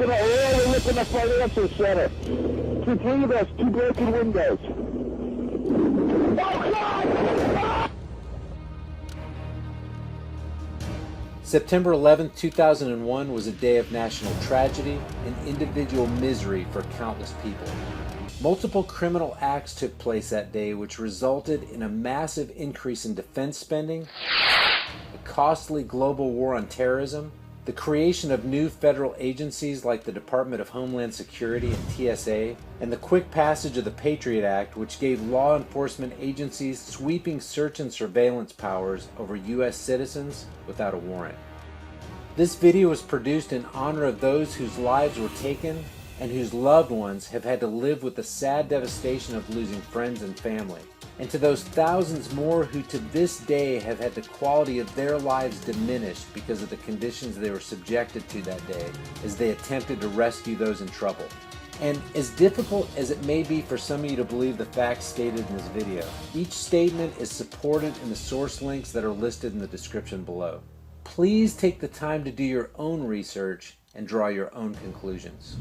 looking at the financial center. 2 us, 2 broken windows. Oh God! September 11, 2001 was a day of national tragedy and individual misery for countless people. Multiple criminal acts took place that day, which resulted in a massive increase in defense spending, a costly global war on terrorism, the creation of new federal agencies like the Department of Homeland Security and TSA, and the quick passage of the Patriot Act, which gave law enforcement agencies sweeping search and surveillance powers over U.S. citizens without a warrant. This video was produced in honor of those whose lives were taken and whose loved ones have had to live with the sad devastation of losing friends and family, and to those thousands more who to this day have had the quality of their lives diminished because of the conditions they were subjected to that day as they attempted to rescue those in trouble. And as difficult as it may be for some of you to believe the facts stated in this video, each statement is supported in the source links that are listed in the description below. Please take the time to do your own research and draw your own conclusions.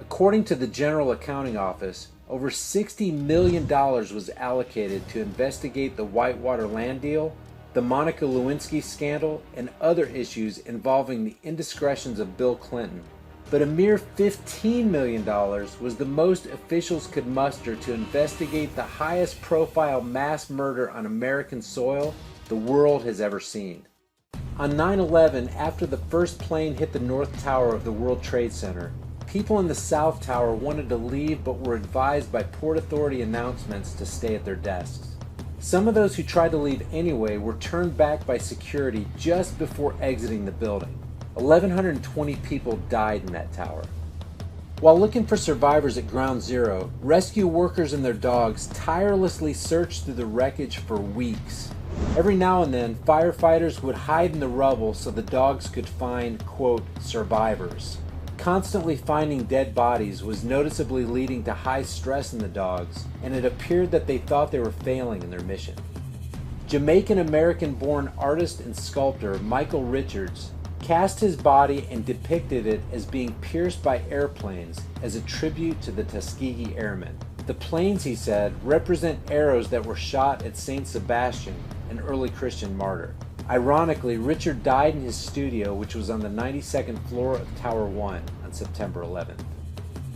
According to the General Accounting Office, over $60 million was allocated to investigate the Whitewater land deal, the Monica Lewinsky scandal, and other issues involving the indiscretions of Bill Clinton. But a mere $15 million was the most officials could muster to investigate the highest profile mass murder on American soil the world has ever seen. On 9/11, after the first plane hit the North Tower of the World Trade Center, people in the South Tower wanted to leave but were advised by Port Authority announcements to stay at their desks. Some of those who tried to leave anyway were turned back by security just before exiting the building. 1,120 people died in that tower. While looking for survivors at Ground Zero, rescue workers and their dogs tirelessly searched through the wreckage for weeks. Every now and then, firefighters would hide in the rubble so the dogs could find, quote, survivors. Constantly finding dead bodies was noticeably leading to high stress in the dogs, and it appeared that they thought they were failing in their mission. Jamaican-American-born artist and sculptor Michael Richards cast his body and depicted it as being pierced by airplanes as a tribute to the Tuskegee Airmen. The planes, he said, represent arrows that were shot at Saint Sebastian, an early Christian martyr. Ironically, Richard died in his studio, which was on the 92nd floor of Tower 1 on September 11th.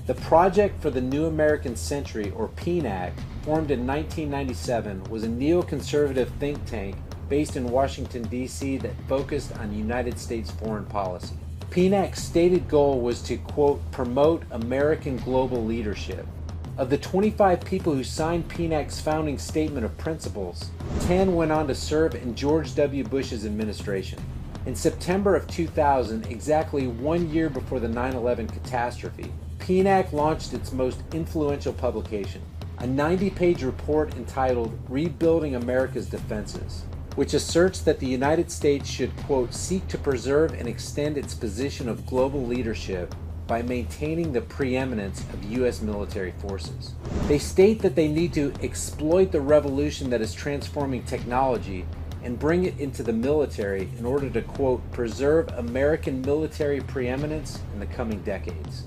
The Project for the New American Century, or PNAC, formed in 1997, was a neoconservative think tank based in Washington, D.C. that focused on United States foreign policy. PNAC's stated goal was to, quote, promote American global leadership. Of the 25 people who signed PNAC's founding statement of principles, 10 went on to serve in George W. Bush's administration. In September of 2000, exactly 1 year before the 9/11 catastrophe, PNAC launched its most influential publication, a 90-page report entitled Rebuilding America's Defenses, which asserts that the United States should, quote, seek to preserve and extend its position of global leadership by maintaining the preeminence of U.S. military forces. They state that they need to exploit the revolution that is transforming technology and bring it into the military in order to, quote, preserve American military preeminence in the coming decades.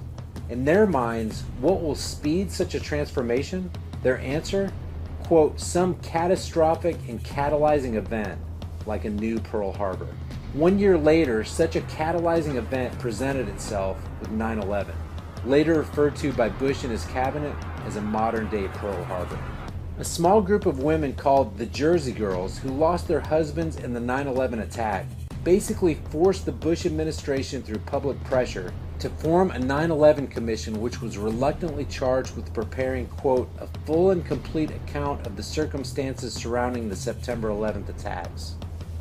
In their minds, what will speed such a transformation? Their answer? Quote, some catastrophic and catalyzing event, like a new Pearl Harbor. 1 year later, such a catalyzing event presented itself with 9/11, later referred to by Bush and his cabinet as a modern-day Pearl Harbor. A small group of women called the Jersey Girls, who lost their husbands in the 9/11 attack, basically forced the Bush administration through public pressure to form a 9/11 commission, which was reluctantly charged with preparing, quote, a full and complete account of the circumstances surrounding the September 11th attacks.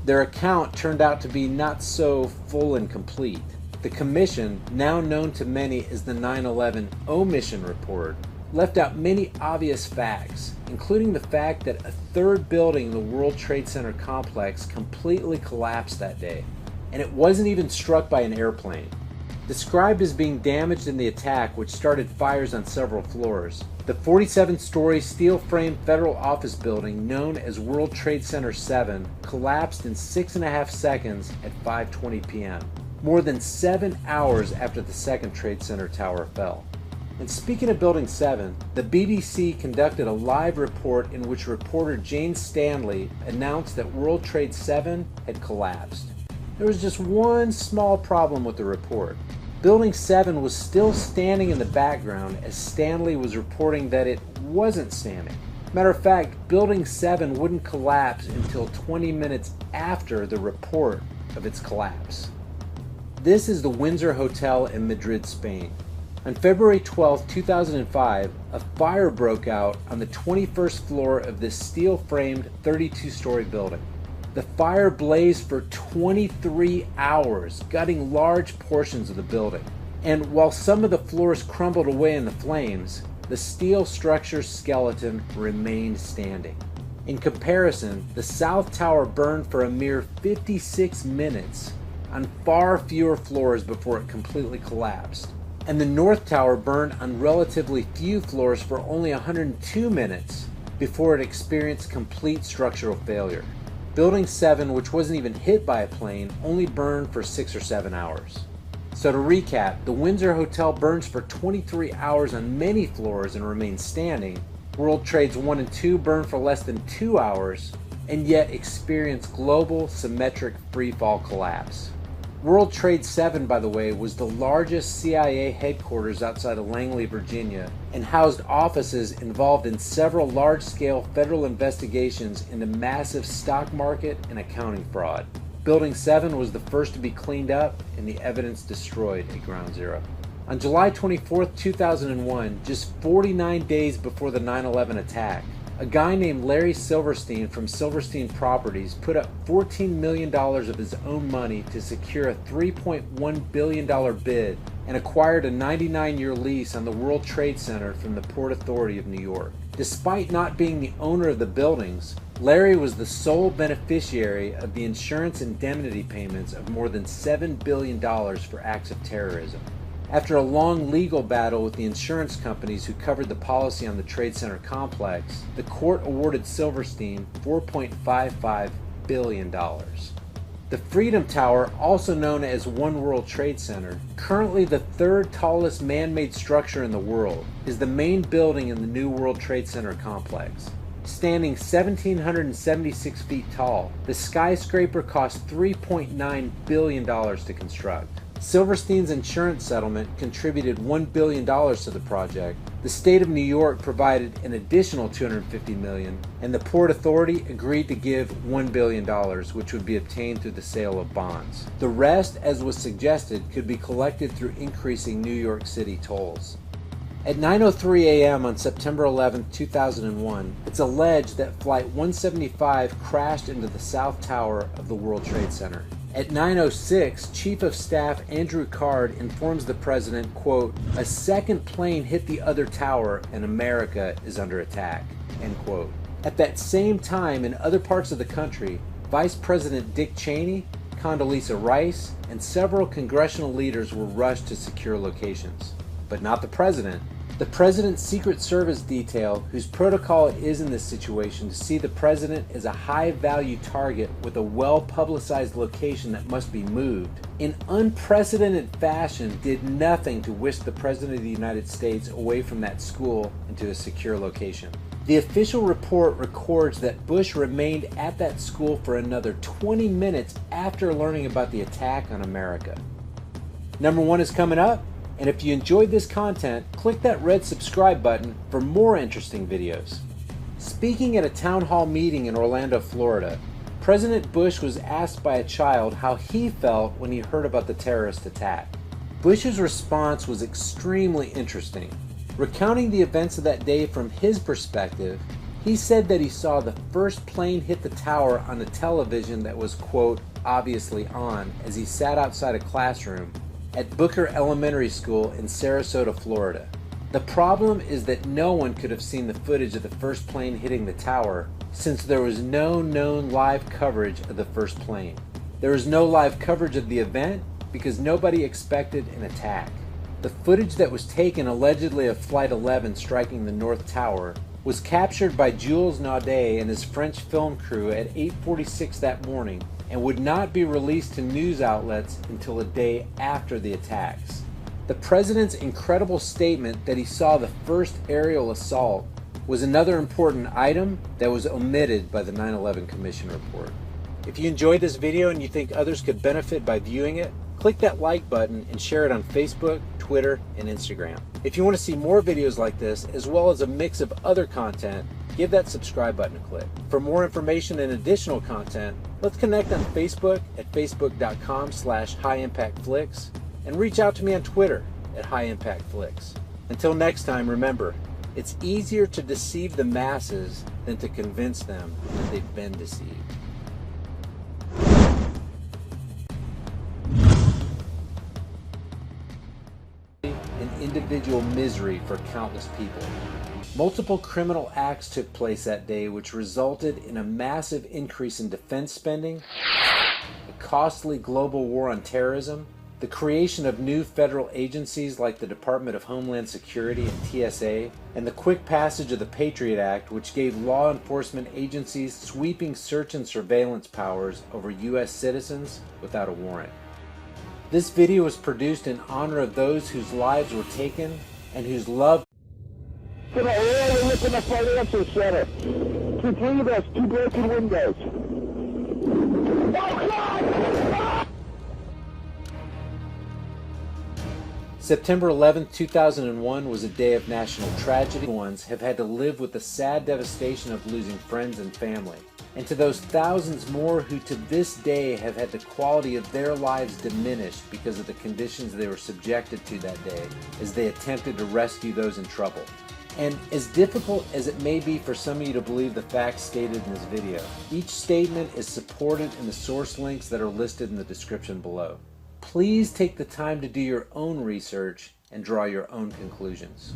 Their account turned out to be not so full and complete. The commission, now known to many as the 9/11 Omission Report, left out many obvious facts, including the fact that a third building in the World Trade Center complex completely collapsed that day, and it wasn't even struck by an airplane. Described as being damaged in the attack, which started fires on several floors, the 47-story steel-framed federal office building known as World Trade Center 7 collapsed in 6.5 seconds at 5:20 p.m. more than 7 hours after the second Trade Center tower fell. And speaking of Building 7, the BBC conducted a live report in which reporter Jane Stanley announced that World Trade 7 had collapsed. There was just one small problem with the report. Building 7 was still standing in the background as Stanley was reporting that it wasn't standing. Matter of fact, Building 7 wouldn't collapse until 20 minutes after the report of its collapse. This is the Windsor Hotel in Madrid, Spain. On February 12, 2005, a fire broke out on the 21st floor of this steel-framed 32-story building. The fire blazed for 23 hours, gutting large portions of the building. And while some of the floors crumbled away in the flames, the steel structure's skeleton remained standing. In comparison, the South Tower burned for a mere 56 minutes on far fewer floors before it completely collapsed. And the North Tower burned on relatively few floors for only 102 minutes before it experienced complete structural failure. Building 7, which wasn't even hit by a plane, only burned for 6 or 7 hours. So to recap, the Windsor Hotel burns for 23 hours on many floors and remains standing. World Trades 1 and 2 burn for less than 2 hours and yet experience global symmetric freefall collapse. World Trade 7, by the way, was the largest CIA headquarters outside of Langley, Virginia, and housed offices involved in several large-scale federal investigations into massive stock market and accounting fraud. Building 7 was the first to be cleaned up and the evidence destroyed at Ground Zero. On July 24, 2001, just 49 days before the 9/11 attack, a guy named Larry Silverstein from Silverstein Properties put up $14 million of his own money to secure a $3.1 billion bid and acquired a 99-year lease on the World Trade Center from the Port Authority of New York. Despite not being the owner of the buildings, Larry was the sole beneficiary of the insurance indemnity payments of more than $7 billion for acts of terrorism. After a long legal battle with the insurance companies who covered the policy on the Trade Center complex, the court awarded Silverstein $4.55 billion. The Freedom Tower, also known as One World Trade Center, currently the third tallest man-made structure in the world, is the main building in the new World Trade Center complex. Standing 1,776 feet tall, the skyscraper cost $3.9 billion to construct. Silverstein's insurance settlement contributed $1 billion to the project. The state of New York provided an additional $250 million, and the Port Authority agreed to give $1 billion, which would be obtained through the sale of bonds. The rest, as was suggested, could be collected through increasing New York City tolls. At 9:03 a.m. on September 11, 2001, it's alleged that Flight 175 crashed into the South Tower of the World Trade Center. At 9:06, Chief of Staff Andrew Card informs the president, quote, "A second plane hit the other tower and America is under attack," end quote. At that same time, in other parts of the country, Vice President Dick Cheney, Condoleezza Rice, and several congressional leaders were rushed to secure locations. But not the president. The president's Secret Service detail, whose protocol it is in this situation to see the president as a high-value target with a well-publicized location that must be moved, in unprecedented fashion did nothing to whisk the President of the United States away from that school into a secure location. The official report records that Bush remained at that school for another 20 minutes after learning about the attack on America. Number 1 is coming up. And if you enjoyed this content, click that red subscribe button for more interesting videos. Speaking at a town hall meeting in Orlando, Florida, President Bush was asked by a child how he felt when he heard about the terrorist attack. Bush's response was extremely interesting. Recounting the events of that day from his perspective, he said that he saw the first plane hit the tower on a television that was, quote, obviously on, as he sat outside a classroom at Booker Elementary School in Sarasota, Florida. The problem is that no one could have seen the footage of the first plane hitting the tower since there was no known live coverage of the first plane. There was no live coverage of the event because nobody expected an attack. The footage that was taken allegedly of Flight 11 striking the North Tower was captured by Jules Naudet and his French film crew at 8:46 that morning and would not be released to news outlets until a day after the attacks. The president's incredible statement that he saw the first aerial assault was another important item that was omitted by the 9/11 Commission report. If you enjoyed this video and you think others could benefit by viewing it, click that like button and share it on Facebook, Twitter, and Instagram. If you want to see more videos like this, as well as a mix of other content, give that subscribe button a click. For more information and additional content, let's connect on Facebook at facebook.com/highimpactflix and reach out to me on Twitter at highimpactflix. Until next time, remember, it's easier to deceive the masses than to convince them that they've been deceived. And individual misery for countless people. Multiple criminal acts took place that day, which resulted in a massive increase in defense spending, a costly global war on terrorism, the creation of new federal agencies like the Department of Homeland Security and TSA, and the quick passage of the Patriot Act, which gave law enforcement agencies sweeping search and surveillance powers over U.S. citizens without a warrant. This video was produced in honor of those whose lives were taken and whose love. We're looking at the financial center. Three of us, 2 broken windows. Oh, God! September 11, 2001 was a day of national tragedy. Ones have had to live with the sad devastation of losing friends and family. And to those thousands more who to this day have had the quality of their lives diminished because of the conditions they were subjected to that day as they attempted to rescue those in trouble. And as difficult as it may be for some of you to believe the facts stated in this video, each statement is supported in the source links that are listed in the description below. Please take the time to do your own research and draw your own conclusions.